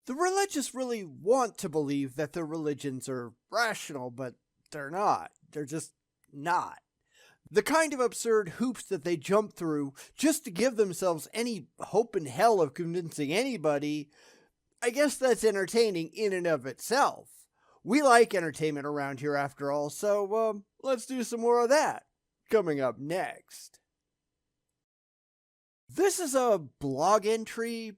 The religious really want to believe that their religions are rational, but they're not. They're just not. The kind of absurd hoops that they jump through just to give themselves any hope in hell of convincing anybody, I guess that's entertaining in and of itself. We like entertainment around here after all, so let's do some more of that. Coming up next. This is a blog entry,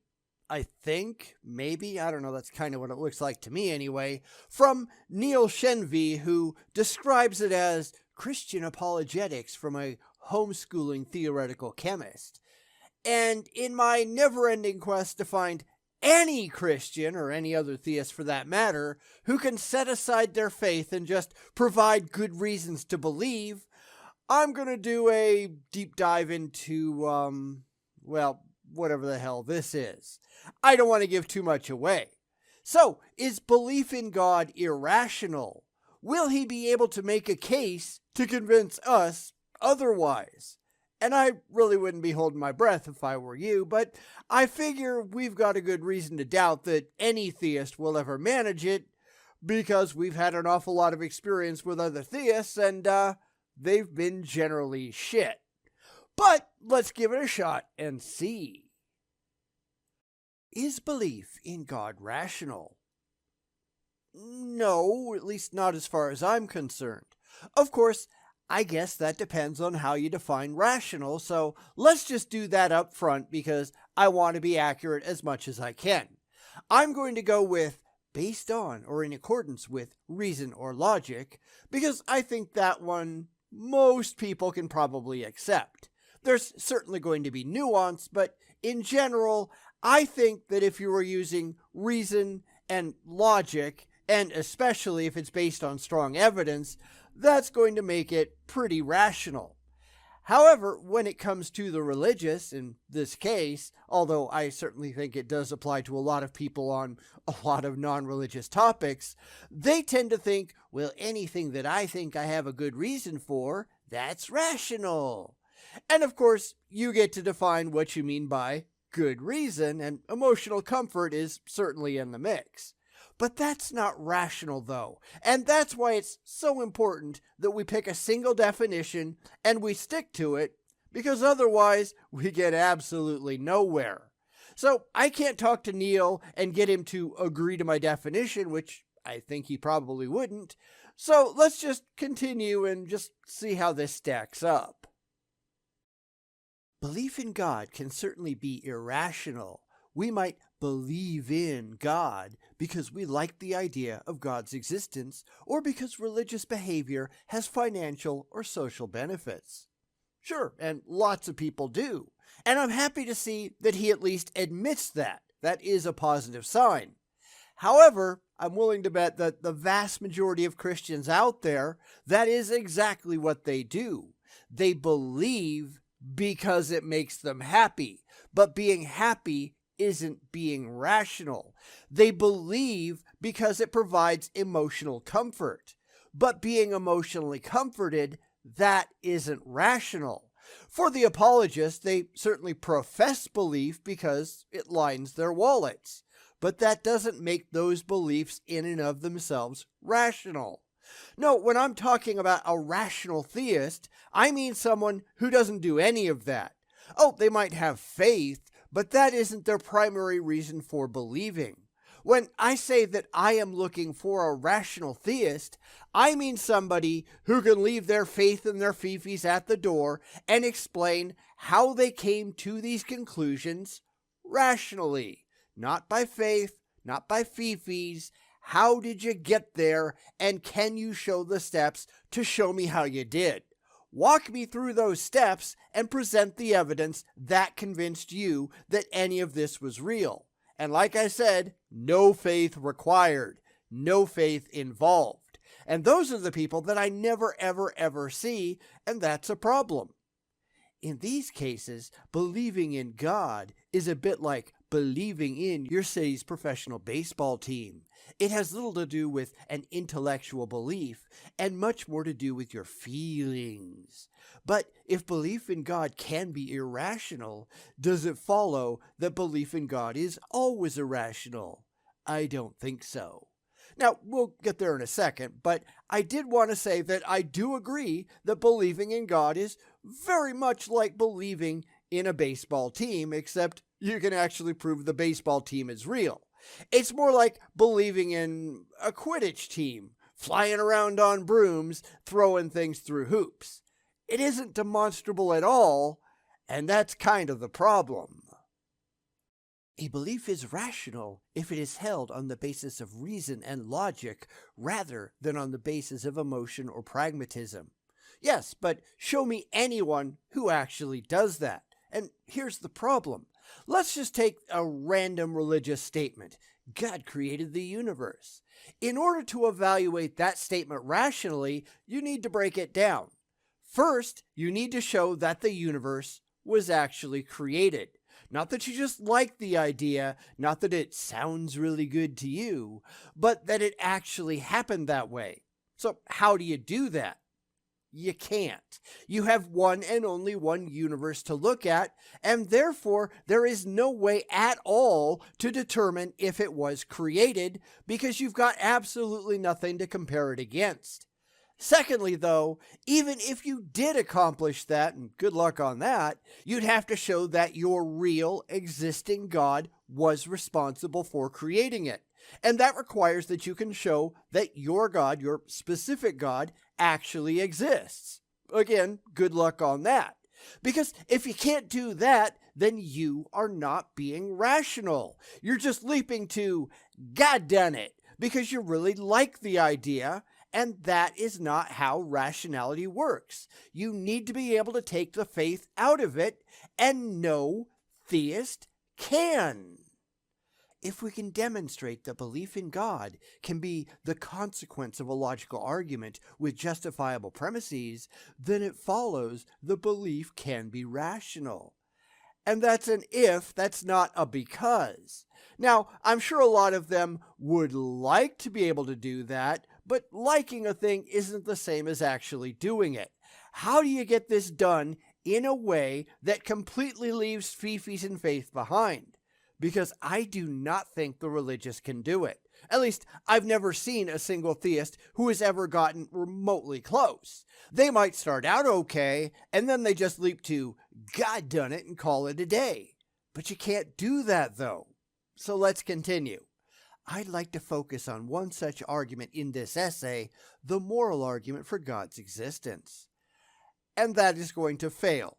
I think, maybe, I don't know, that's kind of what it looks like to me anyway, from Neil Shenvi, who describes it as Christian apologetics from a homeschooling theoretical chemist. And in my never-ending quest to find any Christian, or any other theist for that matter, who can set aside their faith and just provide good reasons to believe, I'm going to do a deep dive into, whatever the hell this is. I don't want to give too much away. So, is belief in God irrational? Will he be able to make a case to convince us otherwise? And I really wouldn't be holding my breath if I were you, but I figure we've got a good reason to doubt that any theist will ever manage it, because we've had an awful lot of experience with other theists, and they've been generally shit. But let's give it a shot and see. Is belief in God rational? No, at least not as far as I'm concerned. Of course, I guess that depends on how you define rational, so let's just do that up front because I want to be accurate as much as I can. I'm going to go with based on or in accordance with reason or logic, because I think that one most people can probably accept. There's certainly going to be nuance, but in general, I think that if you were using reason and logic, and especially if it's based on strong evidence, that's going to make it pretty rational. However, when it comes to the religious, in this case, although I certainly think it does apply to a lot of people on a lot of non-religious topics, they tend to think, well, anything that I think I have a good reason for, that's rational. And of course, you get to define what you mean by good reason, and emotional comfort is certainly in the mix. But that's not rational, though, and that's why it's so important that we pick a single definition and we stick to it, because otherwise we get absolutely nowhere. So I can't talk to Neil and get him to agree to my definition, which I think he probably wouldn't. So let's just continue and just see how this stacks up. Belief in God can certainly be irrational. We might believe in God because we like the idea of God's existence, or because religious behavior has financial or social benefits. Sure, and lots of people do. And I'm happy to see that he at least admits that. That is a positive sign. However, I'm willing to bet that the vast majority of Christians out there, that is exactly what they do. They believe because it makes them happy, but being happy isn't being rational. They believe because it provides emotional comfort, but being emotionally comforted, that isn't rational. For the apologists, they certainly profess belief because it lines their wallets, but that doesn't make those beliefs in and of themselves rational. No, when I'm talking about a rational theist, I mean someone who doesn't do any of that. Oh, they might have faith, but that isn't their primary reason for believing. When I say that I am looking for a rational theist, I mean somebody who can leave their faith and their fifis at the door and explain how they came to these conclusions rationally. Not by faith, not by fifis. How did you get there, and can you show the steps to show me how you did? Walk me through those steps and present the evidence that convinced you that any of this was real. And like I said, no faith required, no faith involved. And those are the people that I never, ever see, and that's a problem. In these cases, believing in God is a bit like believing in your city's professional baseball team. It has little to do with an intellectual belief and much more to do with your feelings. But if belief in God can be irrational, does it follow that belief in God is always irrational? I don't think so. Now, we'll get there in a second, but I did want to say that I do agree that believing in God is very much like believing in a baseball team, except you can actually prove the baseball team is real. It's more like believing in a Quidditch team, flying around on brooms, throwing things through hoops. It isn't demonstrable at all, and that's kind of the problem. A belief is rational if it is held on the basis of reason and logic rather than on the basis of emotion or pragmatism. Yes, but show me anyone who actually does that. And here's the problem. Let's just take a random religious statement. God created the universe. In order to evaluate that statement rationally, you need to break it down. First, you need to show that the universe was actually created. Not that you just like the idea, not that it sounds really good to you, but that it actually happened that way. So how do you do that? You can't. You have one and only one universe to look at, and therefore there is no way at all to determine if it was created because you've got absolutely nothing to compare it against. Secondly, though, even if you did accomplish that, and good luck on that, you'd have to show that your real existing God was responsible for creating it. And that requires that you can show that your God, your specific God, actually exists. Again, good luck on that. Because if you can't do that, then you are not being rational. You're just leaping to, God done it, because you really like the idea. And that is not how rationality works. You need to be able to take the faith out of it, and no theist can. If we can demonstrate that belief in God can be the consequence of a logical argument with justifiable premises, then it follows the belief can be rational. And that's an if, that's not a because. Now, I'm sure a lot of them would like to be able to do that, but liking a thing isn't the same as actually doing it. How do you get this done in a way that completely leaves fifis and faith behind? Because I do not think the religious can do it. At least, I've never seen a single theist who has ever gotten remotely close. They might start out okay, and then they just leap to, God done it, and call it a day. But you can't do that, though. So let's continue. I'd like to focus on one such argument in this essay, the moral argument for God's existence. And that is going to fail.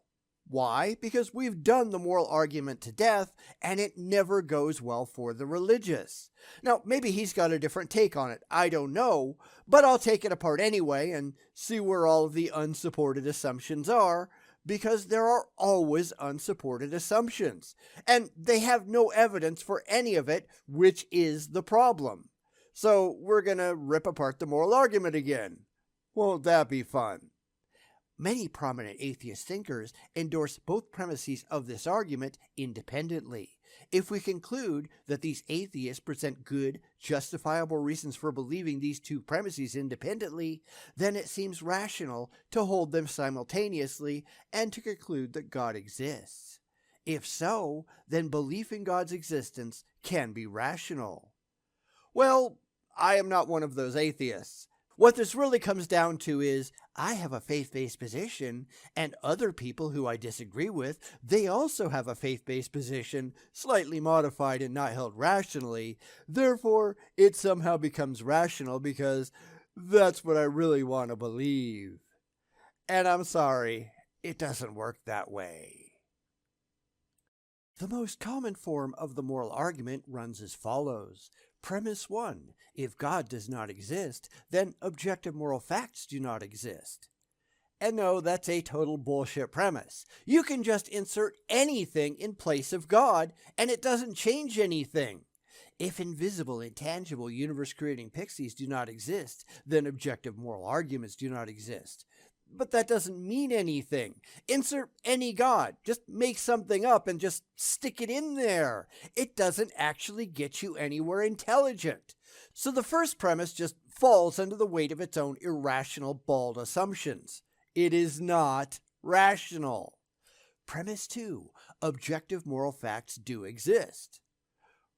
Why? Because we've done the moral argument to death, and it never goes well for the religious. Now, maybe he's got a different take on it. I don't know, but I'll take it apart anyway and see where all of the unsupported assumptions are, because there are always unsupported assumptions, and they have no evidence for any of it, which is the problem. So we're going to rip apart the moral argument again. Won't that be fun? Many prominent atheist thinkers endorse both premises of this argument independently. If we conclude that these atheists present good, justifiable reasons for believing these two premises independently, then it seems rational to hold them simultaneously and to conclude that God exists. If so, then belief in God's existence can be rational. Well, I am not one of those atheists. What this really comes down to is, I have a faith-based position, and other people who I disagree with, they also have a faith-based position, slightly modified and not held rationally. Therefore, it somehow becomes rational because that's what I really want to believe. And I'm sorry, it doesn't work that way. The most common form of the moral argument runs as follows. Premise 1. If God does not exist, then objective moral facts do not exist. And no, that's a total bullshit premise. You can just insert anything in place of God, and it doesn't change anything. If invisible, intangible, universe-creating pixies do not exist, then objective moral arguments do not exist. But that doesn't mean anything. Insert any God. Just make something up and just stick it in there. It doesn't actually get you anywhere intelligent. So the first premise just falls under the weight of its own irrational, bald assumptions. It is not rational. Premise 2. Objective moral facts do exist.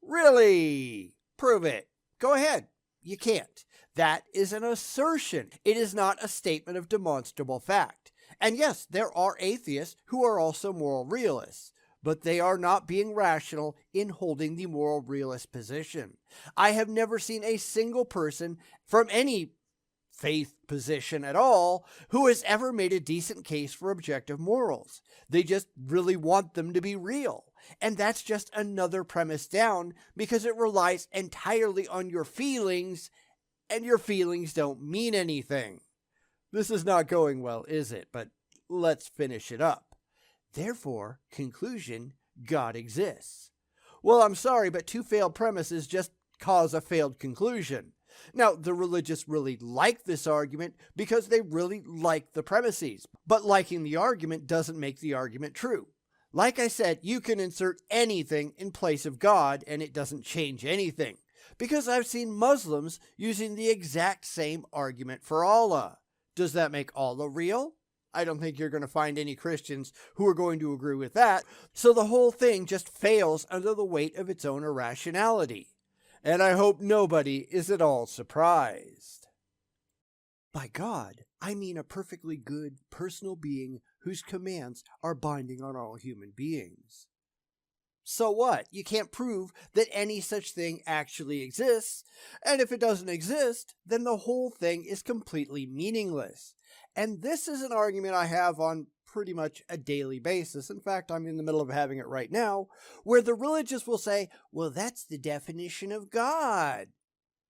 Really? Prove it. Go ahead. You can't. That is an assertion. It is not a statement of demonstrable fact. And yes, there are atheists who are also moral realists, but they are not being rational in holding the moral realist position. I have never seen a single person from any faith position at all who has ever made a decent case for objective morals. They just really want them to be real. And that's just another premise down because it relies entirely on your feelings, and your feelings don't mean anything. This is not going well, is it? But let's finish it up. Therefore, conclusion, God exists. Well, I'm sorry, but two failed premises just cause a failed conclusion. Now, the religious really like this argument because they really like the premises, but liking the argument doesn't make the argument true. Like I said, you can insert anything in place of God and it doesn't change anything, because I've seen Muslims using the exact same argument for Allah. Does that make Allah real? I don't think you're going to find any Christians who are going to agree with that, so the whole thing just fails under the weight of its own irrationality. And I hope nobody is at all surprised. By God, I mean a perfectly good, personal being whose commands are binding on all human beings. So what? You can't prove that any such thing actually exists, and if it doesn't exist, then the whole thing is completely meaningless. And this is an argument I have on pretty much a daily basis. In fact, I'm in the middle of having it right now, where the religious will say, well, that's the definition of God.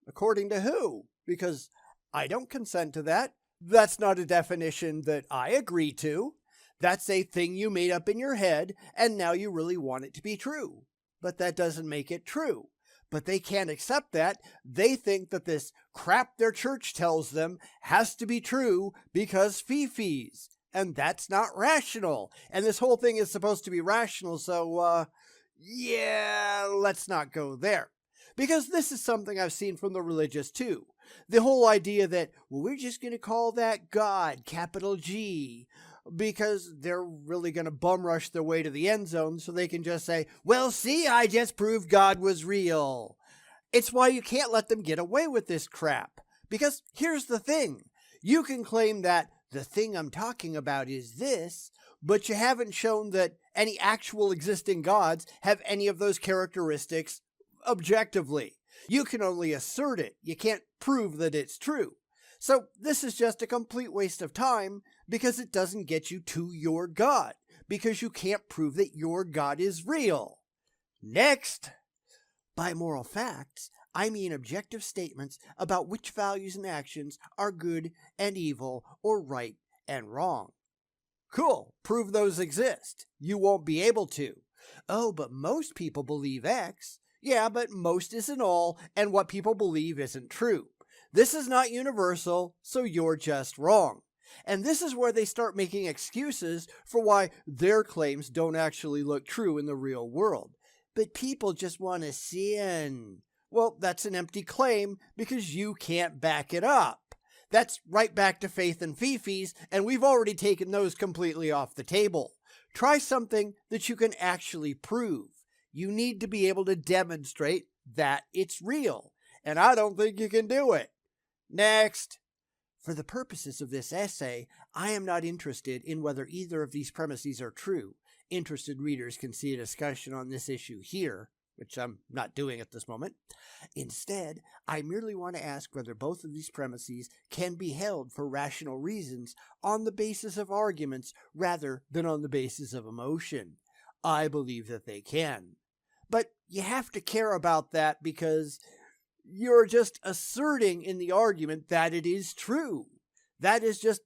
According to who? Because I don't consent to that. That's not a definition that I agree to. That's a thing you made up in your head, and now you really want it to be true. But that doesn't make it true. But they can't accept that. They think that this crap their church tells them has to be true because fee-fees. And that's not rational. And this whole thing is supposed to be rational, so, yeah, let's not go there. Because this is something I've seen from the religious too. The whole idea that, well, we're just going to call that God, capital G, because they're really going to bum rush their way to the end zone so they can just say, well, see, I just proved God was real. It's why you can't let them get away with this crap. Because here's the thing. You can claim that the thing I'm talking about is this, but you haven't shown that any actual existing gods have any of those characteristics objectively. You can only assert it. You can't prove that it's true. So this is just a complete waste of time because it doesn't get you to your God, because you can't prove that your God is real. Next. By moral facts, I mean objective statements about which values and actions are good and evil or right and wrong. Cool, prove those exist. You won't be able to. Oh, but most people believe X. Yeah, but most isn't all, and what people believe isn't true. This is not universal, so you're just wrong. And this is where they start making excuses for why their claims don't actually look true in the real world. But people just want to sin. Well, that's an empty claim because you can't back it up. That's right back to faith and fee-fees, and we've already taken those completely off the table. Try something that you can actually prove. You need to be able to demonstrate that it's real, and I don't think you can do it. Next. For the purposes of this essay, I am not interested in whether either of these premises are true. Interested readers can see a discussion on this issue here, which I'm not doing at this moment. Instead, I merely want to ask whether both of these premises can be held for rational reasons on the basis of arguments rather than on the basis of emotion. I believe that they can. But you have to care about that because you're just asserting in the argument that it is true. That is just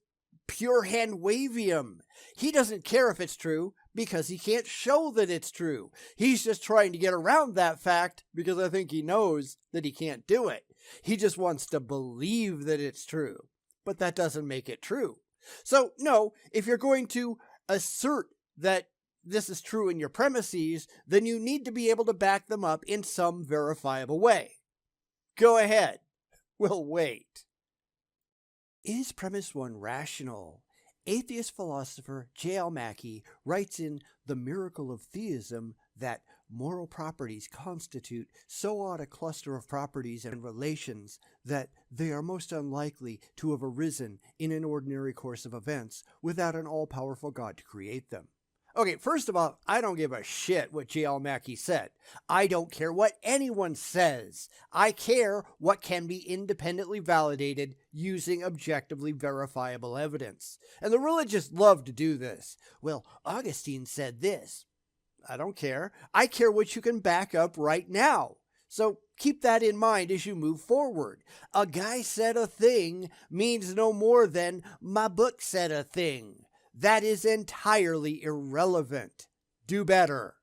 pure hand-wavium. He doesn't care if it's true because he can't show that it's true. He's just trying to get around that fact because I think he knows that he can't do it. He just wants to believe that it's true, but that doesn't make it true. So, no, if you're going to assert that this is true in your premises, then you need to be able to back them up in some verifiable way. Go ahead. We'll wait. Is premise 1 rational? Atheist philosopher J.L. Mackie writes in The Miracle of Theism that moral properties constitute so odd a cluster of properties and relations that they are most unlikely to have arisen in an ordinary course of events without an all-powerful God to create them. Okay, first of all, I don't give a shit what J.L. Mackie said. I don't care what anyone says. I care what can be independently validated using objectively verifiable evidence. And the religious love to do this. Well, Augustine said this. I don't care. I care what you can back up right now. So keep that in mind as you move forward. A guy said a thing means no more than my book said a thing. That is entirely irrelevant. Do better.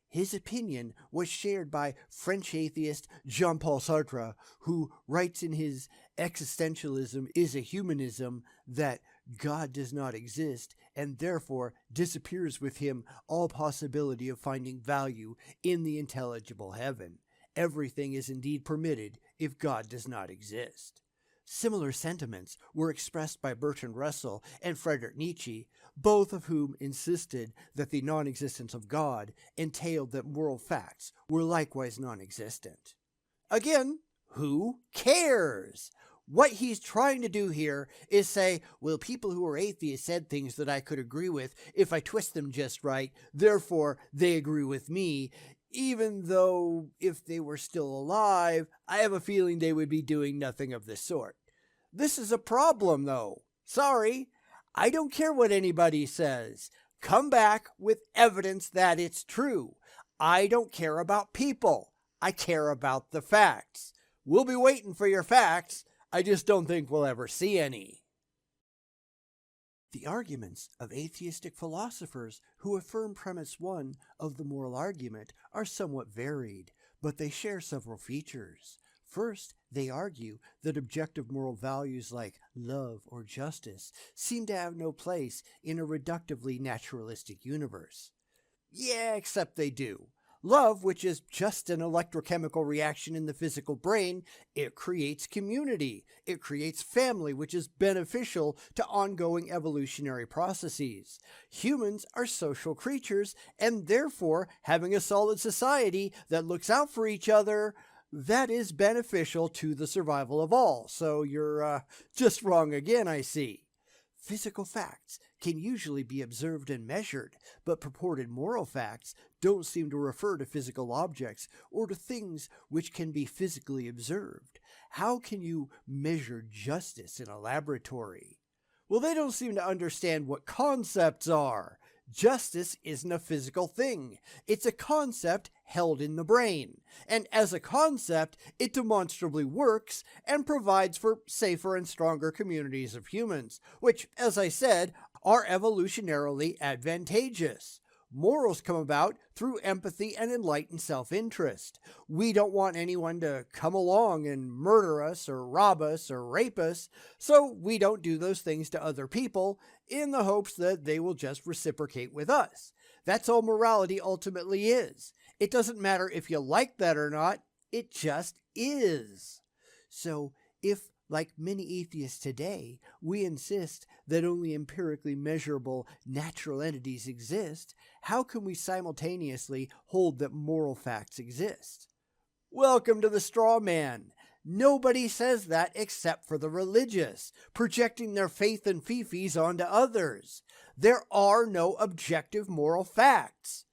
His opinion was shared by French atheist Jean-Paul Sartre, who writes in his Existentialism is a Humanism that God does not exist and therefore disappears with him all possibility of finding value in the intelligible heaven. Everything is indeed permitted if God does not exist. Similar sentiments were expressed by Bertrand Russell and Friedrich Nietzsche, both of whom insisted that the non-existence of God entailed that moral facts were likewise non-existent. Again, who cares? What he's trying to do here is say, well, people who are atheists said things that I could agree with if I twist them just right, therefore they agree with me, even though if they were still alive, I have a feeling they would be doing nothing of the sort. This is a problem, though. Sorry, I don't care what anybody says. Come back with evidence that it's true. I don't care about people. I care about the facts. We'll be waiting for your facts. I just don't think we'll ever see any. The arguments of atheistic philosophers who affirm premise 1 of the moral argument are somewhat varied, but they share several features. First, they argue that objective moral values like love or justice seem to have no place in a reductively naturalistic universe. Yeah, except they do. Love, which is just an electrochemical reaction in the physical brain, it creates community. It creates family, which is beneficial to ongoing evolutionary processes. Humans are social creatures, and therefore, having a solid society that looks out for each other, that is beneficial to the survival of all. So you're just wrong again, I see. Physical facts can usually be observed and measured, but purported moral facts don't seem to refer to physical objects or to things which can be physically observed. How can you measure justice in a laboratory? Well, they don't seem to understand what concepts are. Justice isn't a physical thing. It's a concept held in the brain. And as a concept, it demonstrably works and provides for safer and stronger communities of humans, which, as I said, are evolutionarily advantageous. Morals come about through empathy and enlightened self-interest. We don't want anyone to come along and murder us or rob us or rape us, so we don't do those things to other people in the hopes that they will just reciprocate with us. That's all morality ultimately is. It doesn't matter if you like that or not, it just is. So if, like many atheists today, we insist that only empirically measurable natural entities exist, how can we simultaneously hold that moral facts exist? Welcome to the straw man. Nobody says that except for the religious, projecting their faith and fifis onto others. There are no objective moral facts.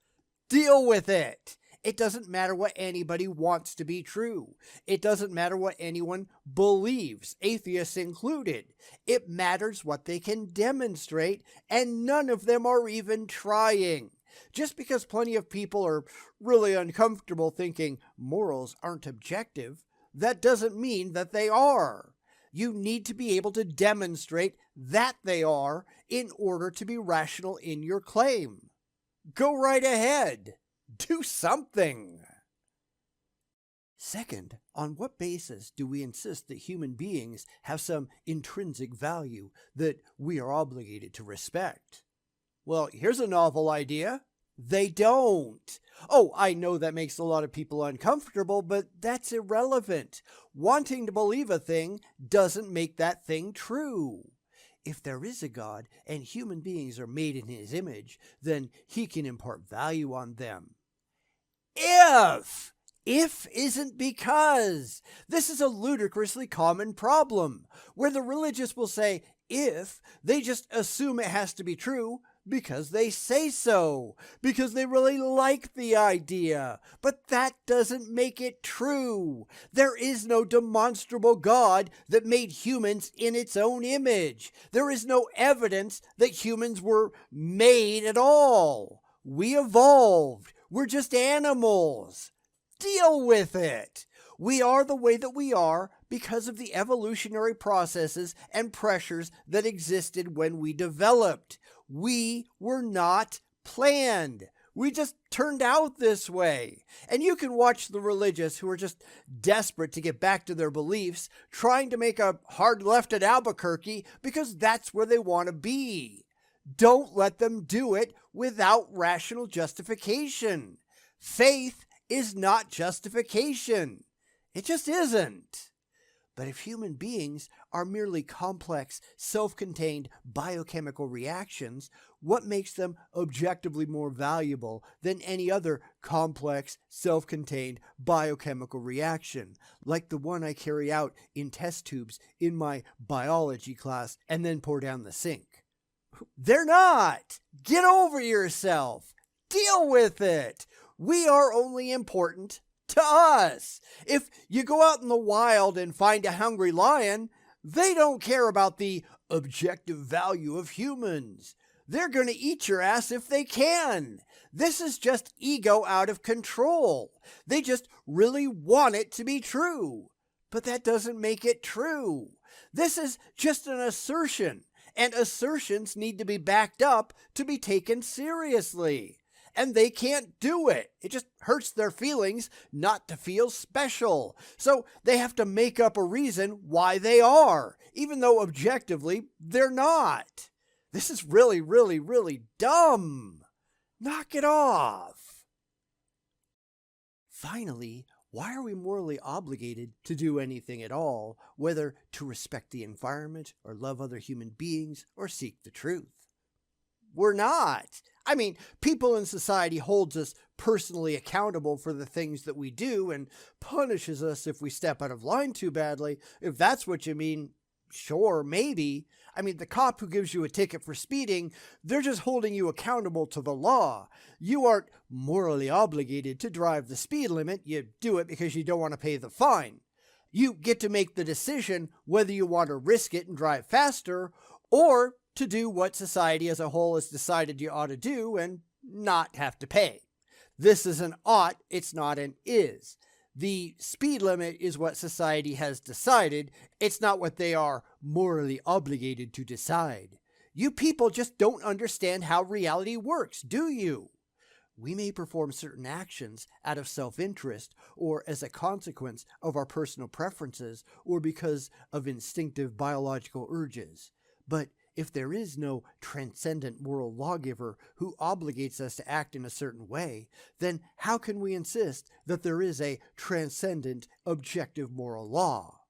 Deal with it. It doesn't matter what anybody wants to be true. It doesn't matter what anyone believes, atheists included. It matters what they can demonstrate, and none of them are even trying. Just because plenty of people are really uncomfortable thinking morals aren't objective, that doesn't mean that they are. You need to be able to demonstrate that they are in order to be rational in your claim. Go right ahead. Do something. Second, on what basis do we insist that human beings have some intrinsic value that we are obligated to respect? Well, here's a novel idea. They don't. Oh, I know that makes a lot of people uncomfortable, but that's irrelevant. Wanting to believe a thing doesn't make that thing true. If there is a God and human beings are made in his image, then he can impart value on them. If! If isn't because. This is a ludicrously common problem, where the religious will say if, they just assume it has to be true because they say so, because they really like the idea. But that doesn't make it true. There is no demonstrable God that made humans in its own image. There is no evidence that humans were made at all. We evolved. We're just animals. Deal with it. We are the way that we are because of the evolutionary processes and pressures that existed when we developed. We were not planned. We just turned out this way. And you can watch the religious who are just desperate to get back to their beliefs, trying to make a hard left at Albuquerque because that's where they want to be. Don't let them do it without rational justification. Faith is not justification. It just isn't. But if human beings are merely complex, self-contained biochemical reactions, what makes them objectively more valuable than any other complex, self-contained biochemical reaction, like the one I carry out in test tubes in my biology class and then pour down the sink? They're not. Get over yourself. Deal with it. We are only important to us. If you go out in the wild and find a hungry lion, they don't care about the objective value of humans. They're going to eat your ass if they can. This is just ego out of control. They just really want it to be true. But that doesn't make it true. This is just an assertion, and assertions need to be backed up to be taken seriously. And they can't do it. It just hurts their feelings not to feel special. So they have to make up a reason why they are, even though objectively they're not. This is really, really, really dumb. Knock it off. Finally, why are we morally obligated to do anything at all, whether to respect the environment or love other human beings or seek the truth? We're not. I mean, people in society holds us personally accountable for the things that we do and punishes us if we step out of line too badly. If that's what you mean, sure, maybe. I mean, the cop who gives you a ticket for speeding, they're just holding you accountable to the law. You aren't morally obligated to drive the speed limit. You do it because you don't want to pay the fine. You get to make the decision whether you want to risk it and drive faster or to do what society as a whole has decided you ought to do and not have to pay. This is an ought, it's not an is. The speed limit is what society has decided. It's not what they are morally obligated to decide. You people just don't understand how reality works, do you? We may perform certain actions out of self-interest or as a consequence of our personal preferences or because of instinctive biological urges. But if there is no transcendent moral lawgiver who obligates us to act in a certain way, then how can we insist that there is a transcendent, objective moral law?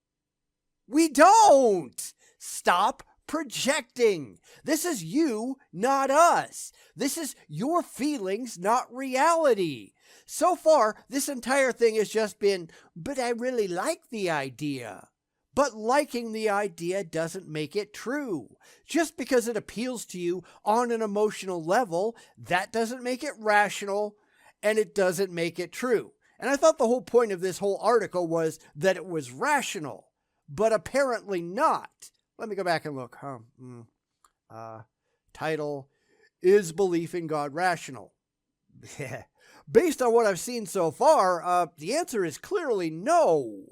We don't! Stop projecting! This is you, not us. This is your feelings, not reality. So far, this entire thing has just been, but I really like the idea. But liking the idea doesn't make it true. Just because it appeals to you on an emotional level, that doesn't make it rational, and it doesn't make it true. And I thought the whole point of this whole article was that it was rational, but apparently not. Let me go back and look. Title, Is Belief in God Rational? Based on what I've seen so far, the answer is clearly no.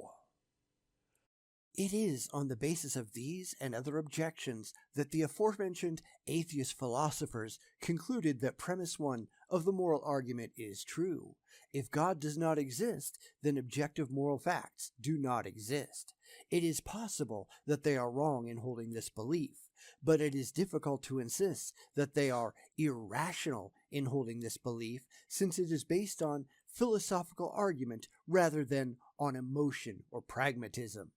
It is on the basis of these and other objections that the aforementioned atheist philosophers concluded that premise 1 of the moral argument is true. If God does not exist, then objective moral facts do not exist. It is possible that they are wrong in holding this belief, but it is difficult to insist that they are irrational in holding this belief, since it is based on philosophical argument rather than on emotion or pragmatism.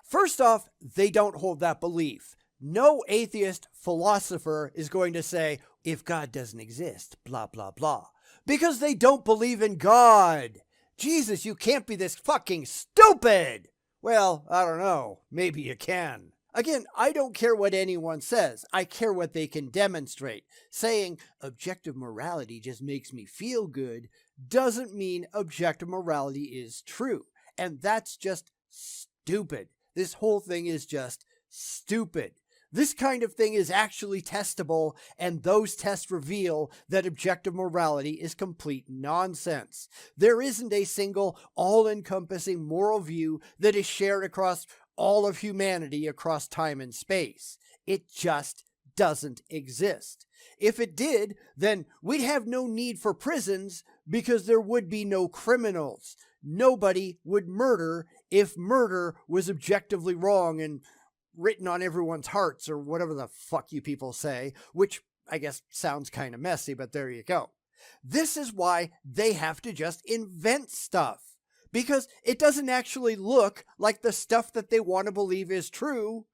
First off, they don't hold that belief. No atheist philosopher is going to say, if God doesn't exist, blah, blah, blah. Because they don't believe in God. Jesus, you can't be this fucking stupid. Well, I don't know. Maybe you can. Again, I don't care what anyone says. I care what they can demonstrate. Saying objective morality just makes me feel good doesn't mean objective morality is true. And that's just stupid. This whole thing is just stupid. This kind of thing is actually testable, and those tests reveal that objective morality is complete nonsense. There isn't a single, all-encompassing moral view that is shared across all of humanity across time and space. It just doesn't exist. If it did, then we'd have no need for prisons because there would be no criminals. Nobody would murder if murder was objectively wrong and written on everyone's hearts, or whatever the fuck you people say, which I guess sounds kind of messy, but there you go. This is why they have to just invent stuff, because it doesn't actually look like the stuff that they want to believe is true.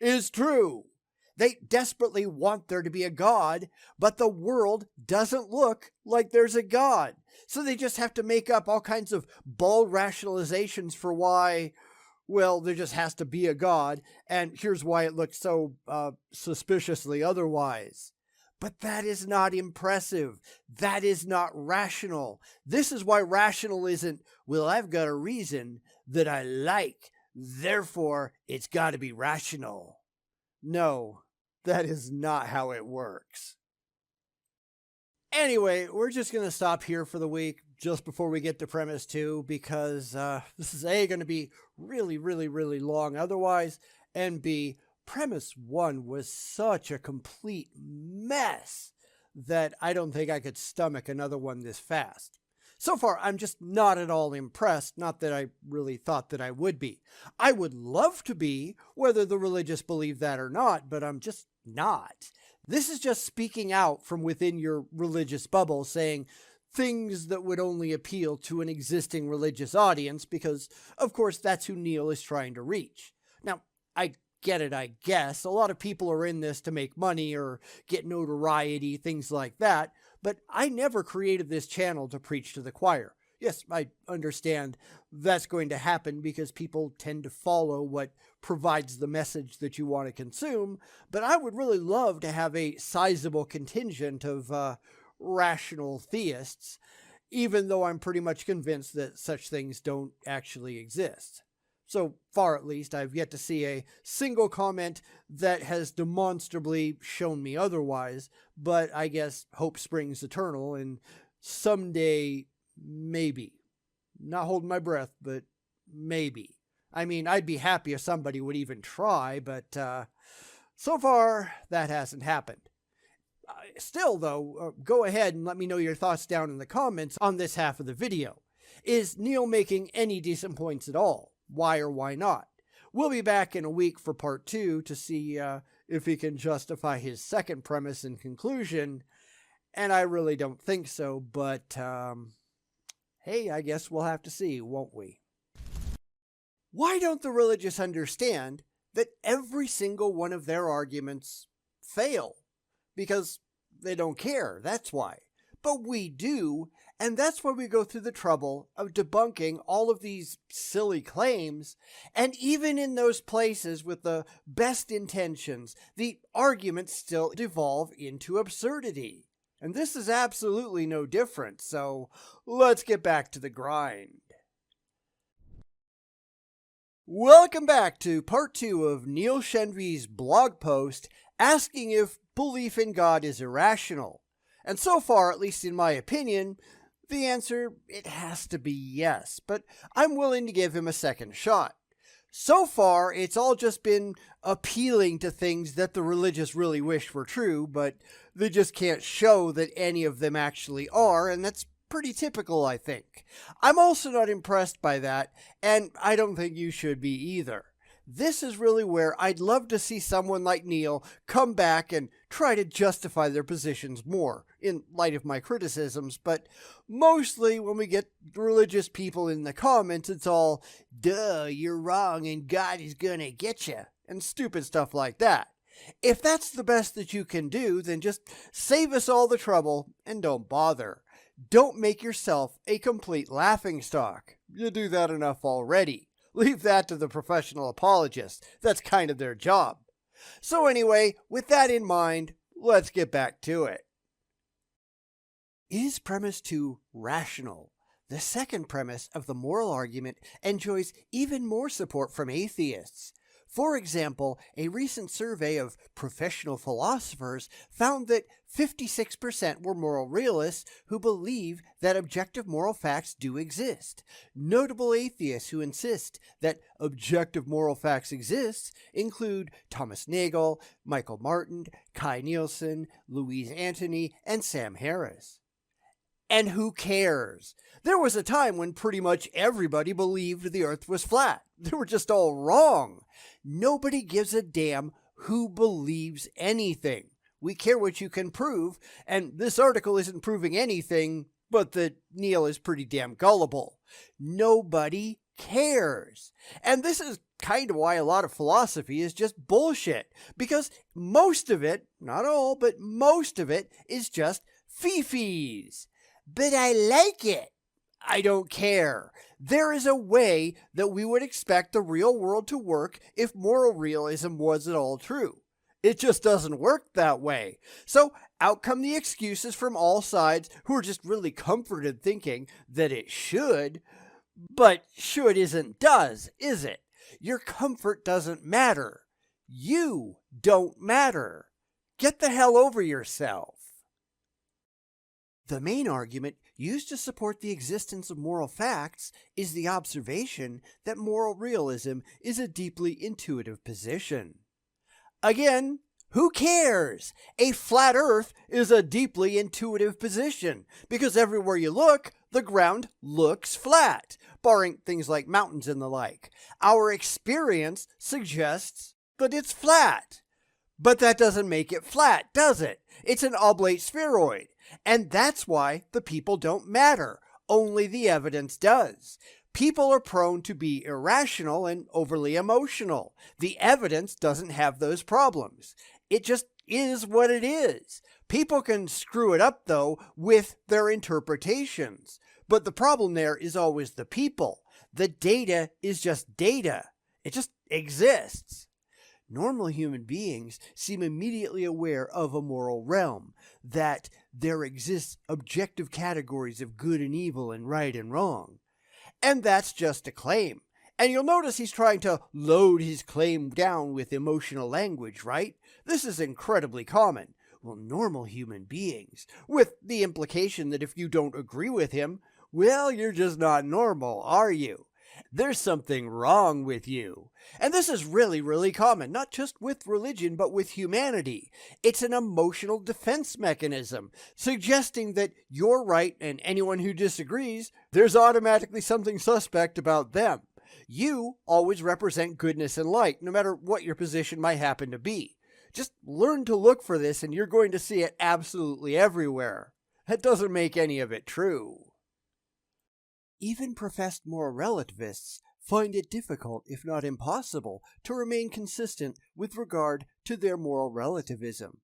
They desperately want there to be a God, but the world doesn't look like there's a God. So they just have to make up all kinds of bald rationalizations for why, well, there just has to be a God, and here's why it looks so suspiciously otherwise. But that is not impressive. That is not rational. This is why rational isn't, well, I've got a reason that I like, therefore it's got to be rational. No, that is not how it works. Anyway, we're just going to stop here for the week just before we get to premise 2, because this is A, going to be really, really, really long otherwise, and B, premise 1 was such a complete mess that I don't think I could stomach another one this fast. So far, I'm just not at all impressed, not that I really thought that I would be. I would love to be, whether the religious believe that or not, but I'm just not. This is just speaking out from within your religious bubble, saying things that would only appeal to an existing religious audience, because, of course, that's who Neil is trying to reach. Now, I get it, I guess. A lot of people are in this to make money or get notoriety, things like that, but I never created this channel to preach to the choir. Yes, I understand that's going to happen because people tend to follow what provides the message that you want to consume, but I would really love to have a sizable contingent of rational theists, even though I'm pretty much convinced that such things don't actually exist. So far, at least, I've yet to see a single comment that has demonstrably shown me otherwise, but I guess hope springs eternal, and someday, maybe. Not holding my breath, but maybe. I mean, I'd be happy if somebody would even try, but so far, that hasn't happened. Still, though, go ahead and let me know your thoughts down in the comments on this half of the video. Is Neil making any decent points at all? Why or why not? We'll be back in a week for part 2 to see if he can justify his second premise and conclusion, and I really don't think so, but hey, I guess we'll have to see, won't we? Why don't the religious understand that every single one of their arguments fail? Because they don't care, that's why. But we do, and that's why we go through the trouble of debunking all of these silly claims, and even in those places with the best intentions, the arguments still devolve into absurdity. And this is absolutely no different, so let's get back to the grind. Welcome back to part 2 of Neil Shenvi's blog post asking if belief in God is irrational. And so far, at least in my opinion, the answer, it has to be yes, but I'm willing to give him a second shot. So far, it's all just been appealing to things that the religious really wish were true, but they just can't show that any of them actually are, and that's pretty typical, I think. I'm also not impressed by that, and I don't think you should be either. This is really where I'd love to see someone like Neil come back and try to justify their positions more, in light of my criticisms, but mostly when we get religious people in the comments, it's all, duh, you're wrong and God is gonna get you, and stupid stuff like that. If that's the best that you can do, then just save us all the trouble and don't bother. Don't make yourself a complete laughingstock. You do that enough already. Leave that to the professional apologists. That's kind of their job. So anyway, with that in mind, let's get back to it. Is premise 2 rational? The second premise of the moral argument enjoys even more support from atheists. For example, a recent survey of professional philosophers found that 56% were moral realists who believe that objective moral facts do exist. Notable atheists who insist that objective moral facts exist include Thomas Nagel, Michael Martin, Kai Nielsen, Louise Antony, and Sam Harris. And who cares? There was a time when pretty much everybody believed the earth was flat. They were just all wrong. Nobody gives a damn who believes anything. We care what you can prove, and this article isn't proving anything but that Neil is pretty damn gullible. Nobody cares. And this is kind of why a lot of philosophy is just bullshit, because most of it, not all, but most of it is just fee-fees. But I like it. I don't care. There is a way that we would expect the real world to work if moral realism was at all true. It just doesn't work that way. So out come the excuses from all sides who are just really comforted thinking that it should. But should isn't does, is it? Your comfort doesn't matter. You don't matter. Get the hell over yourself. The main argument used to support the existence of moral facts is the observation that moral realism is a deeply intuitive position. Again, who cares? A flat earth is a deeply intuitive position because everywhere you look, the ground looks flat, barring things like mountains and the like. Our experience suggests that it's flat. But that doesn't make it flat, does it? It's an oblate spheroid. And that's why the people don't matter. Only the evidence does. People are prone to be irrational and overly emotional. The evidence doesn't have those problems. It just is what it is. People can screw it up, though, with their interpretations. But the problem there is always the people. The data is just data. It just exists. Normal human beings seem immediately aware of a moral realm, that there exists objective categories of good and evil and right and wrong. And that's just a claim. And you'll notice he's trying to load his claim down with emotional language, right? This is incredibly common. Well, normal human beings, with the implication that if you don't agree with him, well, you're just not normal, are you? There's something wrong with you. And this is really, really common, not just with religion, but with humanity. It's an emotional defense mechanism, suggesting that you're right and anyone who disagrees, there's automatically something suspect about them. You always represent goodness and light, no matter what your position might happen to be. Just learn to look for this and you're going to see it absolutely everywhere. That doesn't make any of it true. Even professed moral relativists find it difficult, if not impossible, to remain consistent with regard to their moral relativism.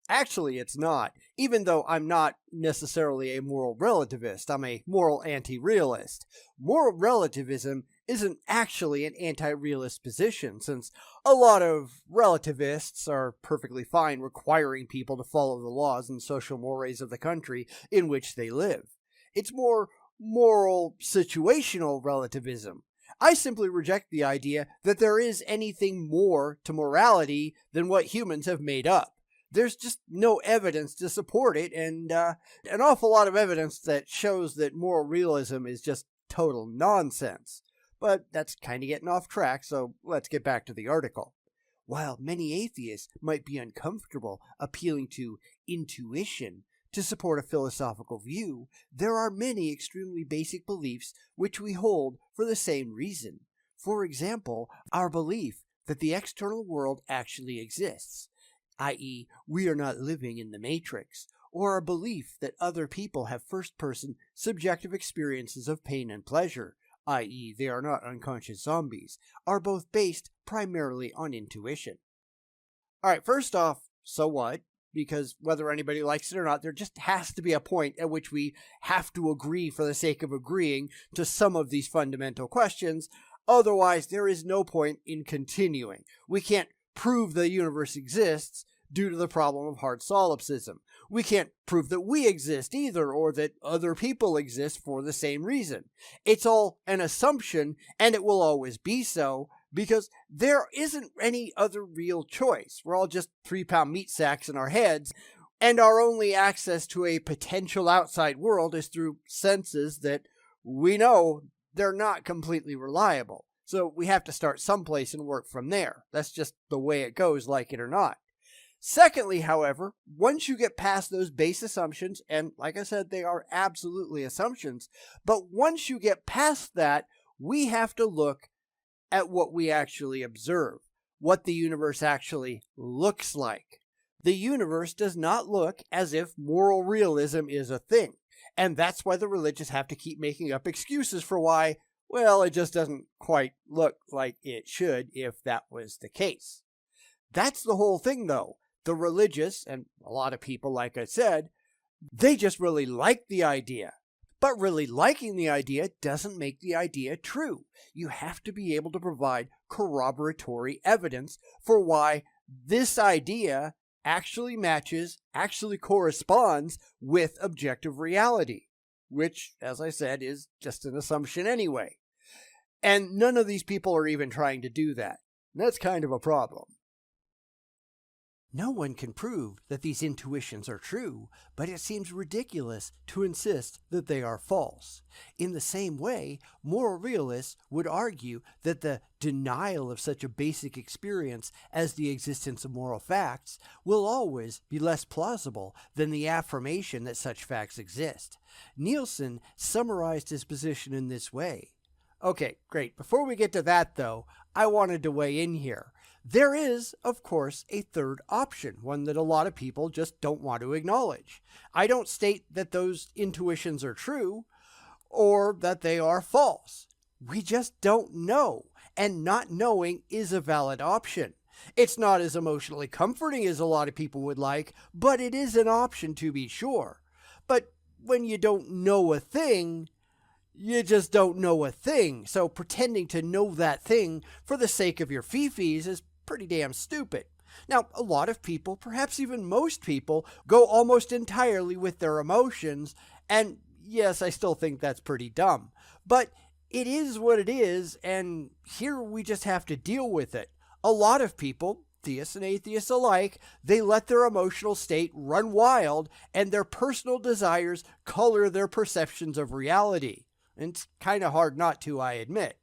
Actually, it's not, even though I'm not necessarily a moral relativist. I'm a moral anti-realist. Moral relativism isn't actually an anti-realist position, since a lot of relativists are perfectly fine requiring people to follow the laws and social mores of the country in which they live. It's more moral situational relativism. I simply reject the idea that there is anything more to morality than what humans have made up. There's just no evidence to support it, and an awful lot of evidence that shows that moral realism is just total nonsense. But that's kind of getting off track, so let's get back to the article. While many atheists might be uncomfortable appealing to intuition to support a philosophical view, there are many extremely basic beliefs which we hold for the same reason. For example, our belief that the external world actually exists, i.e., we are not living in the Matrix, or our belief that other people have first-person subjective experiences of pain and pleasure, i.e., they are not unconscious zombies, are both based primarily on intuition. Alright, first off, so what? because whether anybody likes it or not, there just has to be a point at which we have to agree for the sake of agreeing to some of these fundamental questions. Otherwise, there is no point in continuing. We can't prove the universe exists due to the problem of hard solipsism. We can't prove that we exist either, or that other people exist for the same reason. It's all an assumption, and it will always be so, because there isn't any other real choice. We're all just 3-pound meat sacks in our heads, and our only access to a potential outside world is through senses that we know they're not completely reliable. So we have to start someplace and work from there. That's just the way it goes, like it or not. Secondly, however, once you get past those base assumptions, and like I said, they are absolutely assumptions, but once you get past that, we have to look at what we actually observe, what the universe actually looks like. The universe does not look as if moral realism is a thing, and that's why the religious have to keep making up excuses for why, well, it just doesn't quite look like it should if that was the case. That's the whole thing, though. The religious, and a lot of people, like I said, they just really like the idea. But really liking the idea doesn't make the idea true. You have to be able to provide corroboratory evidence for why this idea actually matches, actually corresponds with objective reality, which, as I said, is just an assumption anyway. And none of these people are even trying to do that. That's kind of a problem. No one can prove that these intuitions are true, but it seems ridiculous to insist that they are false. In the same way, moral realists would argue that the denial of such a basic experience as the existence of moral facts will always be less plausible than the affirmation that such facts exist. Nielsen summarized his position in this way. Okay, great. Before we get to that, though, I wanted to weigh in here. There is, of course, a third option, one that a lot of people just don't want to acknowledge. I don't state that those intuitions are true or that they are false. We just don't know, and not knowing is a valid option. It's not as emotionally comforting as a lot of people would like, but it is an option to be sure. But when you don't know a thing, you just don't know a thing. So pretending to know that thing for the sake of your fifis is pretty damn stupid. Now, a lot of people, perhaps even most people, go almost entirely with their emotions, and yes, I still think that's pretty dumb. But it is what it is, and here we just have to deal with it. A lot of people, theists and atheists alike, they let their emotional state run wild, and their personal desires color their perceptions of reality. And it's kind of hard not to, I admit.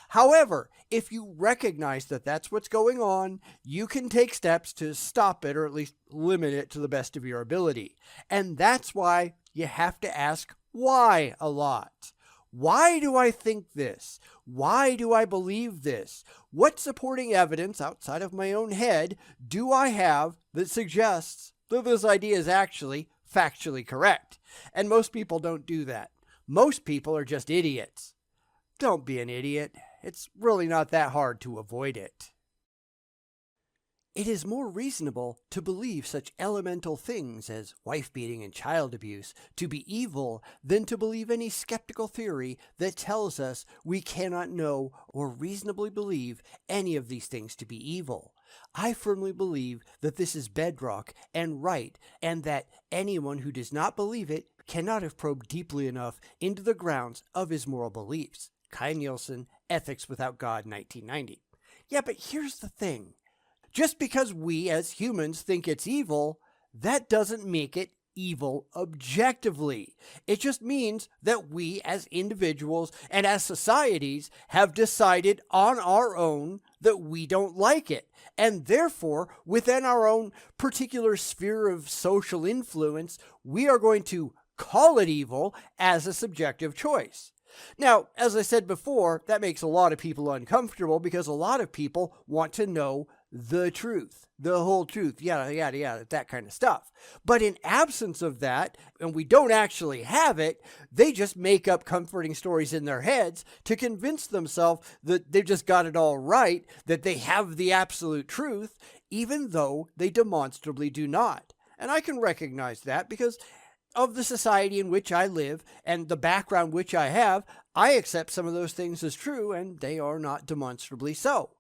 However, if you recognize that that's what's going on, you can take steps to stop it or at least limit it to the best of your ability. And that's why you have to ask why a lot. Why do I think this? Why do I believe this? What supporting evidence outside of my own head do I have that suggests that this idea is actually factually correct? And most people don't do that. Most people are just idiots. Don't be an idiot. It's really not that hard to avoid it. It is more reasonable to believe such elemental things as wife-beating and child abuse to be evil than to believe any skeptical theory that tells us we cannot know or reasonably believe any of these things to be evil. I firmly believe that this is bedrock and right, and that anyone who does not believe it cannot have probed deeply enough into the grounds of his moral beliefs. Kai Nielsen, Ethics Without God, 1990. Yeah, but here's the thing. Just because we as humans think it's evil, that doesn't make it evil objectively. It just means that we as individuals and as societies have decided on our own that we don't like it. And therefore, within our own particular sphere of social influence, we are going to call it evil as a subjective choice. Now, as I said before, that makes a lot of people uncomfortable because a lot of people want to know the truth, the whole truth, yada, yada, yada, that kind of stuff. But in absence of that, and we don't actually have it, they just make up comforting stories in their heads to convince themselves that they've just got it all right, that they have the absolute truth, even though they demonstrably do not. And I can recognize that because of the society in which I live and the background which I have, I accept some of those things as true, and they are not demonstrably so.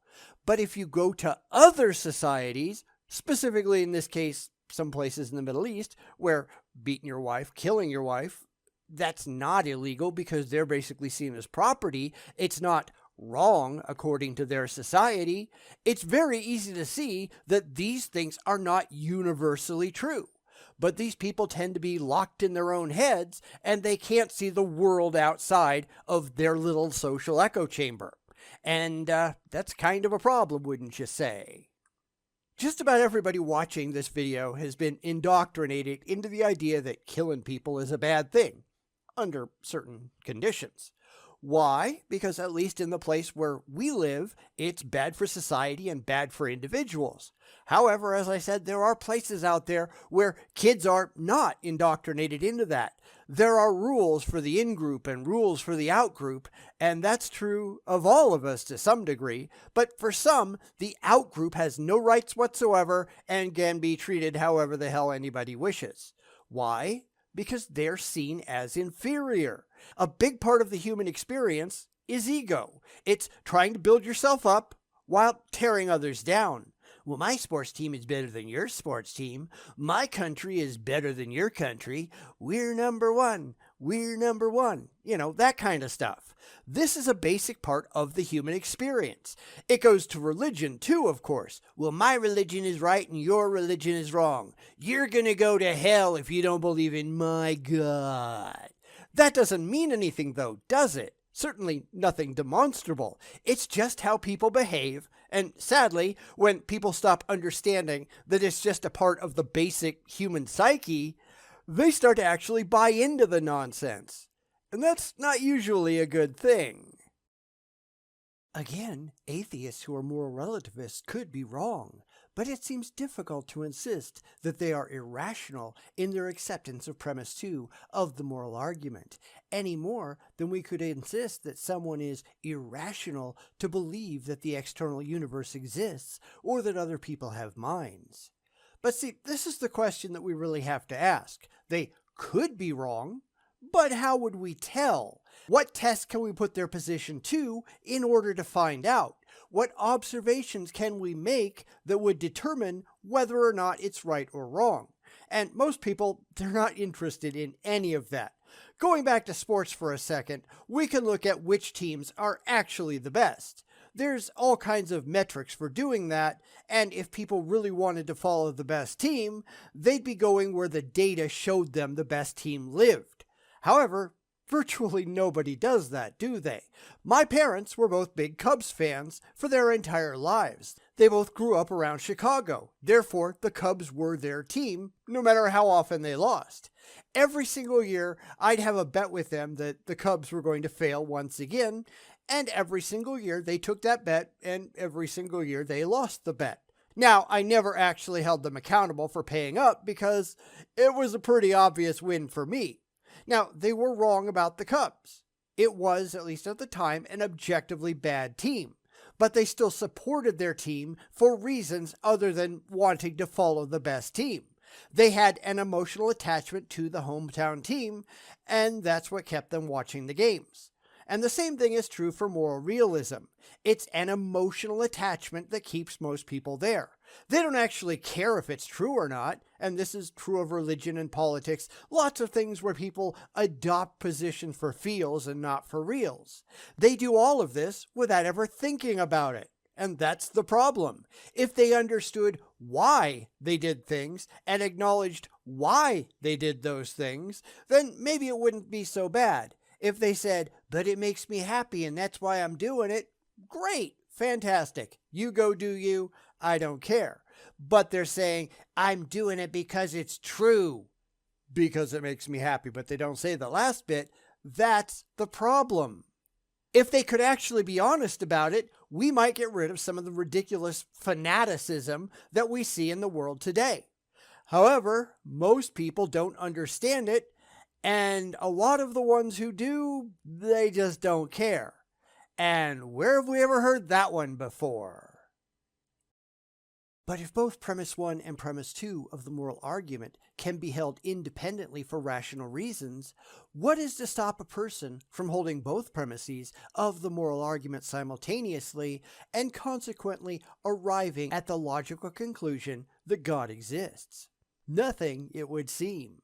But if you go to other societies, specifically in this case, some places in the Middle East, where beating your wife, killing your wife, that's not illegal because they're basically seen as property. It's not wrong according to their society. It's very easy to see that these things are not universally true. But these people tend to be locked in their own heads, and they can't see the world outside of their little social echo chamber. And that's kind of a problem, wouldn't you say? Just about everybody watching this video has been indoctrinated into the idea that killing people is a bad thing, under certain conditions. Why? Because at least in the place where we live, it's bad for society and bad for individuals. However, as I said, there are places out there where kids are not indoctrinated into that. There are rules for the in-group and rules for the out-group, and that's true of all of us to some degree. But for some, the out-group has no rights whatsoever and can be treated however the hell anybody wishes. Why? Because they're seen as inferior. A big part of the human experience is ego. It's trying to build yourself up while tearing others down. Well, my sports team is better than your sports team. My country is better than your country. We're number one. We're number one. You know, that kind of stuff. This is a basic part of the human experience. It goes to religion too, of course. Well, my religion is right and your religion is wrong. You're going to go to hell if you don't believe in my God. That doesn't mean anything though, does it? Certainly nothing demonstrable. It's just how people behave. And sadly, when people stop understanding that it's just a part of the basic human psyche, they start to actually buy into the nonsense. And that's not usually a good thing. Again, atheists who are moral relativists could be wrong, but it seems difficult to insist that they are irrational in their acceptance of premise 2 of the moral argument, any more than we could insist that someone is irrational to believe that the external universe exists or that other people have minds. But see, this is the question that we really have to ask. They could be wrong, but how would we tell? What tests can we put their position to in order to find out? What observations can we make that would determine whether or not it's right or wrong? And most people, they're not interested in any of that. Going back to sports for a second, we can look at which teams are actually the best. There's all kinds of metrics for doing that, and if people really wanted to follow the best team, they'd be going where the data showed them the best team lived. However, virtually nobody does that, do they? My parents were both big Cubs fans for their entire lives. They both grew up around Chicago. Therefore, the Cubs were their team, no matter how often they lost. Every single year, I'd have a bet with them that the Cubs were going to fail once again, and every single year they took that bet, and every single year they lost the bet. Now, I never actually held them accountable for paying up because it was a pretty obvious win for me. Now, they were wrong about the Cubs. It was, at least at the time, an objectively bad team, but they still supported their team for reasons other than wanting to follow the best team. They had an emotional attachment to the hometown team, and that's what kept them watching the games. And the same thing is true for moral realism. It's an emotional attachment that keeps most people there. They don't actually care if it's true or not, and this is true of religion and politics, lots of things where people adopt positions for feels and not for reals. They do all of this without ever thinking about it, and that's the problem. If they understood why they did things and acknowledged why they did those things, then maybe it wouldn't be so bad. If they said, but it makes me happy and that's why I'm doing it, great, fantastic. You go do you, I don't care. But they're saying, I'm doing it because it's true, because it makes me happy, but they don't say the last bit. That's the problem. If they could actually be honest about it, we might get rid of some of the ridiculous fanaticism that we see in the world today. However, most people don't understand it, and a lot of the ones who do, they just don't care. And where have we ever heard that one before? But if both premise 1 and premise 2 of the moral argument can be held independently for rational reasons, what is to stop a person from holding both premises of the moral argument simultaneously and consequently arriving at the logical conclusion that God exists? Nothing, it would seem.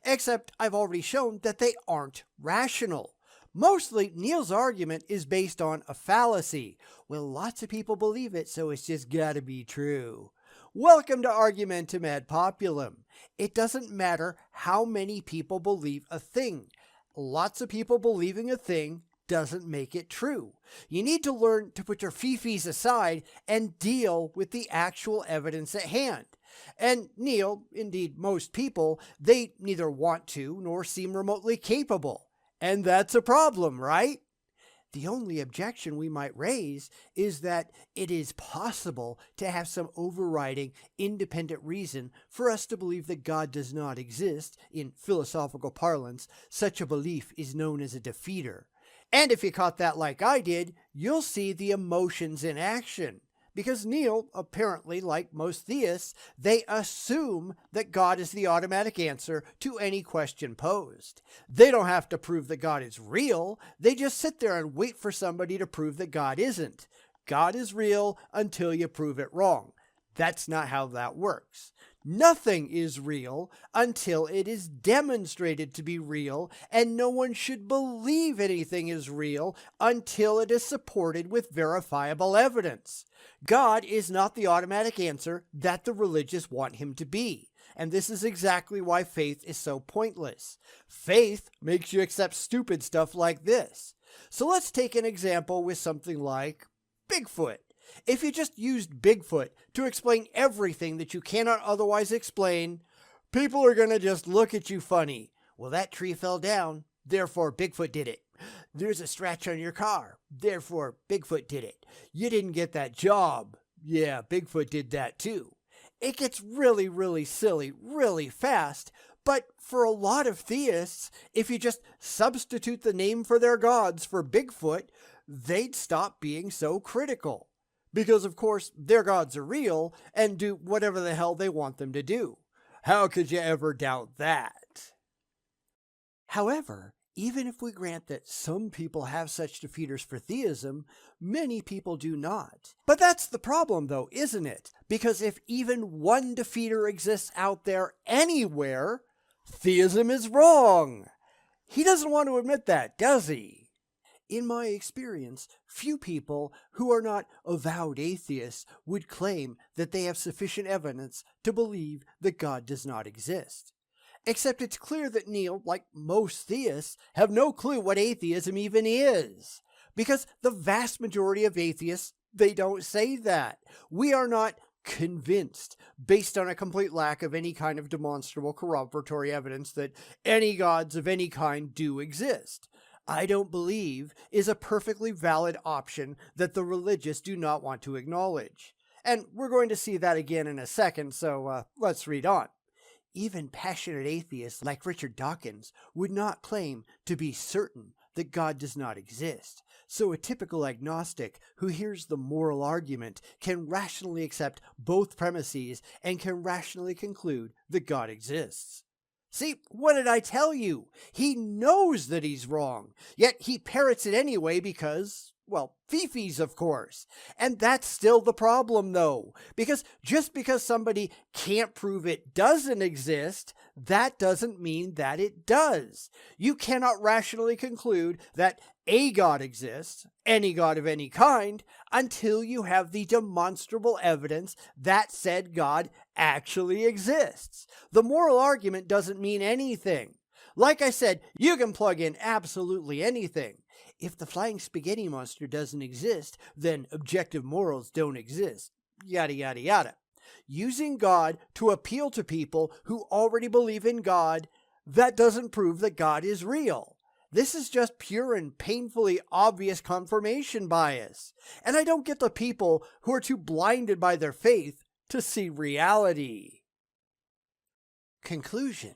Except I've already shown that they aren't rational. Mostly, Neil's argument is based on a fallacy. Well, lots of people believe it, so it's just gotta be true. Welcome to Argumentum ad Populum. It doesn't matter how many people believe a thing. Lots of people believing a thing doesn't make it true. You need to learn to put your fifis aside and deal with the actual evidence at hand. And Neil, indeed most people, they neither want to nor seem remotely capable. And that's a problem, right? The only objection we might raise is that it is possible to have some overriding independent reason for us to believe that God does not exist. In philosophical parlance, such a belief is known as a defeater. And if you caught that like I did, you'll see the emotions in action. Because Neil, apparently like most theists, they assume that God is the automatic answer to any question posed. They don't have to prove that God is real. They just sit there and wait for somebody to prove that God isn't. God is real until you prove it wrong. That's not how that works. Nothing is real until it is demonstrated to be real, and no one should believe anything is real until it is supported with verifiable evidence. God is not the automatic answer that the religious want him to be. And this is exactly why faith is so pointless. Faith makes you accept stupid stuff like this. So let's take an example with something like Bigfoot. If you just used Bigfoot to explain everything that you cannot otherwise explain, people are going to just look at you funny. Well, that tree fell down, therefore Bigfoot did it. There's a scratch on your car, therefore Bigfoot did it. You didn't get that job. Yeah, Bigfoot did that too. It gets really, really silly really fast, but for a lot of theists, if you just substitute the name for their gods for Bigfoot, they'd stop being so critical. Because, of course, their gods are real and do whatever the hell they want them to do. How could you ever doubt that? However, even if we grant that some people have such defeaters for theism, many people do not. But that's the problem, though, isn't it? Because if even one defeater exists out there anywhere, theism is wrong. He doesn't want to admit that, does he? In my experience, few people who are not avowed atheists would claim that they have sufficient evidence to believe that God does not exist. Except it's clear that Neil, like most theists, have no clue what atheism even is. Because the vast majority of atheists, they don't say that. We are not convinced, based on a complete lack of any kind of demonstrable corroboratory evidence, that any gods of any kind do exist. I don't believe is a perfectly valid option that the religious do not want to acknowledge. And we're going to see that again in a second, so let's read on. Even passionate atheists like Richard Dawkins would not claim to be certain that God does not exist. So a typical agnostic who hears the moral argument can rationally accept both premises and can rationally conclude that God exists. See, what did I tell you? He knows that he's wrong, yet he parrots it anyway because, well, fifis, of course. And that's still the problem, though, because just because somebody can't prove it doesn't exist, that doesn't mean that it does. You cannot rationally conclude that a God exists, any God of any kind, until you have the demonstrable evidence that said God actually exists. The moral argument doesn't mean anything. Like I said, you can plug in absolutely anything. If the flying spaghetti monster doesn't exist, then objective morals don't exist. Yada, yada, yada. Using God to appeal to people who already believe in God, that doesn't prove that God is real. This is just pure and painfully obvious confirmation bias. And I don't get the people who are too blinded by their faith to see reality. Conclusion.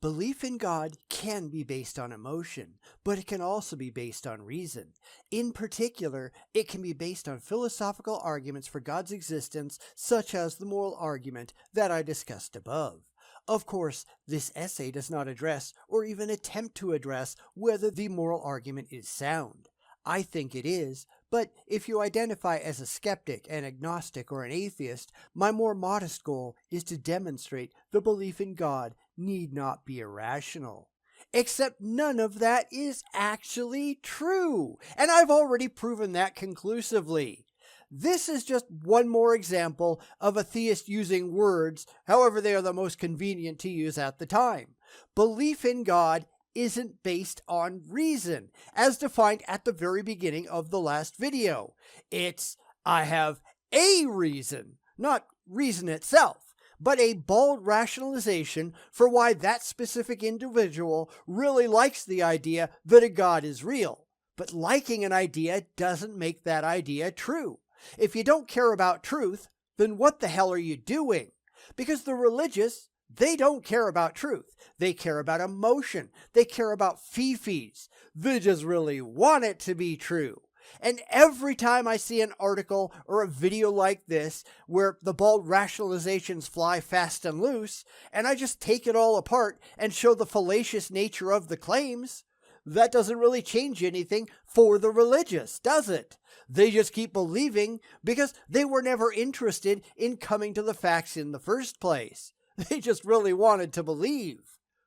Belief in God can be based on emotion, but it can also be based on reason. In particular, it can be based on philosophical arguments for God's existence, such as the moral argument that I discussed above. Of course, this essay does not address or even attempt to address whether the moral argument is sound. I think it is, but if you identify as a skeptic, an agnostic, or an atheist, my more modest goal is to demonstrate the belief in God need not be irrational. Except none of that is actually true, and I've already proven that conclusively. This is just one more example of a theist using words, however they are the most convenient to use at the time. Belief in God isn't based on reason, as defined at the very beginning of the last video. It's, I have a reason, not reason itself, but a bald rationalization for why that specific individual really likes the idea that a God is real. But liking an idea doesn't make that idea true. If you don't care about truth, then what the hell are you doing? Because the religious, they don't care about truth. They care about emotion. They care about fifis. They just really want it to be true. And every time I see an article or a video like this where the bald rationalizations fly fast and loose, and I just take it all apart and show the fallacious nature of the claims, that doesn't really change anything for the religious, does it? They just keep believing because they were never interested in coming to the facts in the first place. They just really wanted to believe.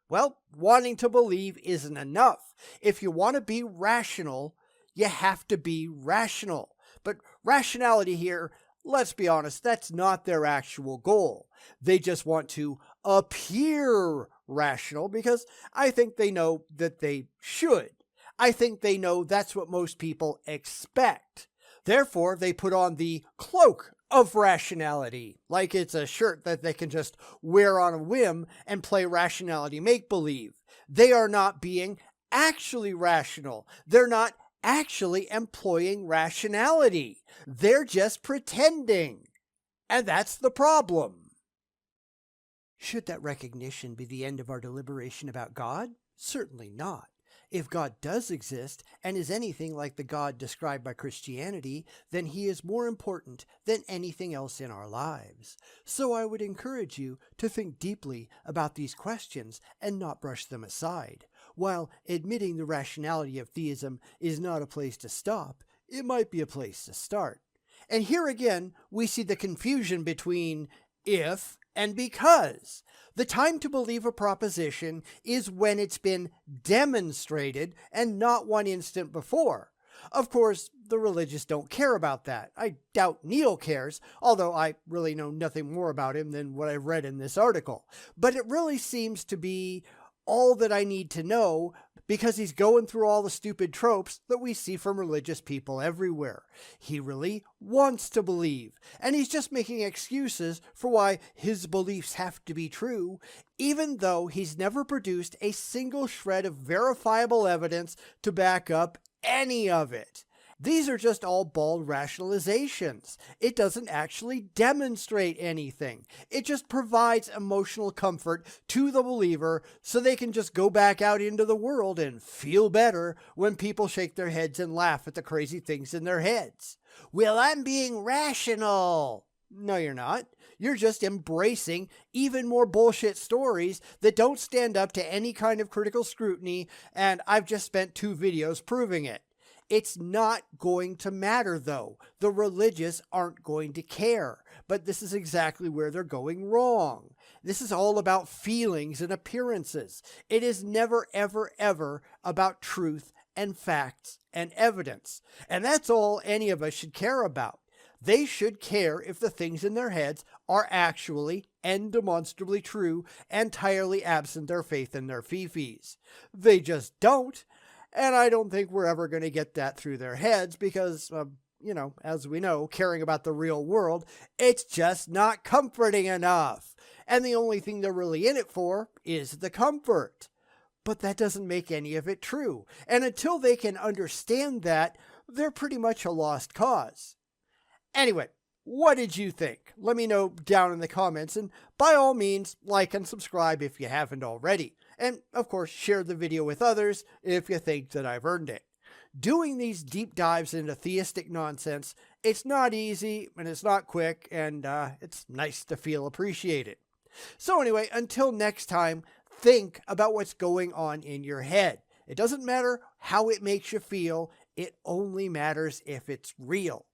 Well, wanting to believe isn't enough. If you want to be rational, you have to be rational. But rationality here, let's be honest, that's not their actual goal. They just want to appear rational because I think they know that they should. I think they know that's what most people expect. Therefore, they put on the cloak of rationality, like it's a shirt that they can just wear on a whim and play rationality make-believe. They are not being actually rational. They're not actually employing rationality. They're just pretending. And that's the problem. Should that recognition be the end of our deliberation about God? Certainly not. If God does exist and is anything like the God described by Christianity, then he is more important than anything else in our lives. So I would encourage you to think deeply about these questions and not brush them aside. While admitting the rationality of theism is not a place to stop, it might be a place to start. And here again, we see the confusion between if and because. The time to believe a proposition is when it's been demonstrated and not one instant before. Of course, the religious don't care about that. I doubt Neil cares, although I really know nothing more about him than what I've read in this article. But it really seems to be all that I need to know because he's going through all the stupid tropes that we see from religious people everywhere. He really wants to believe, and he's just making excuses for why his beliefs have to be true, even though he's never produced a single shred of verifiable evidence to back up any of it. These are just all bald rationalizations. It doesn't actually demonstrate anything. It just provides emotional comfort to the believer so they can just go back out into the world and feel better when people shake their heads and laugh at the crazy things in their heads. Well, I'm being rational. No, you're not. You're just embracing even more bullshit stories that don't stand up to any kind of critical scrutiny, and I've just spent 2 videos proving it. It's not going to matter, though. The religious aren't going to care. But this is exactly where they're going wrong. This is all about feelings and appearances. It is never, ever, ever about truth and facts and evidence. And that's all any of us should care about. They should care if the things in their heads are actually and demonstrably true, entirely absent their faith in their fifis. They just don't. And I don't think we're ever going to get that through their heads because, as we know, caring about the real world, it's just not comforting enough. And the only thing they're really in it for is the comfort. But that doesn't make any of it true. And until they can understand that, they're pretty much a lost cause. Anyway, what did you think? Let me know down in the comments. And by all means, like and subscribe if you haven't already. And of course, share the video with others if you think that I've earned it. Doing these deep dives into theistic nonsense, it's not easy and it's not quick, and it's nice to feel appreciated. So anyway, until next time, think about what's going on in your head. It doesn't matter how it makes you feel. It only matters if it's real.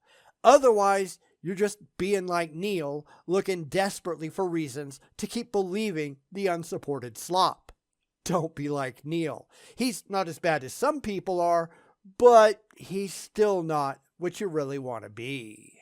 Otherwise, you're just being like Neil, looking desperately for reasons to keep believing the unsupported slop. Don't be like Neil. He's not as bad as some people are, but he's still not what you really want to be.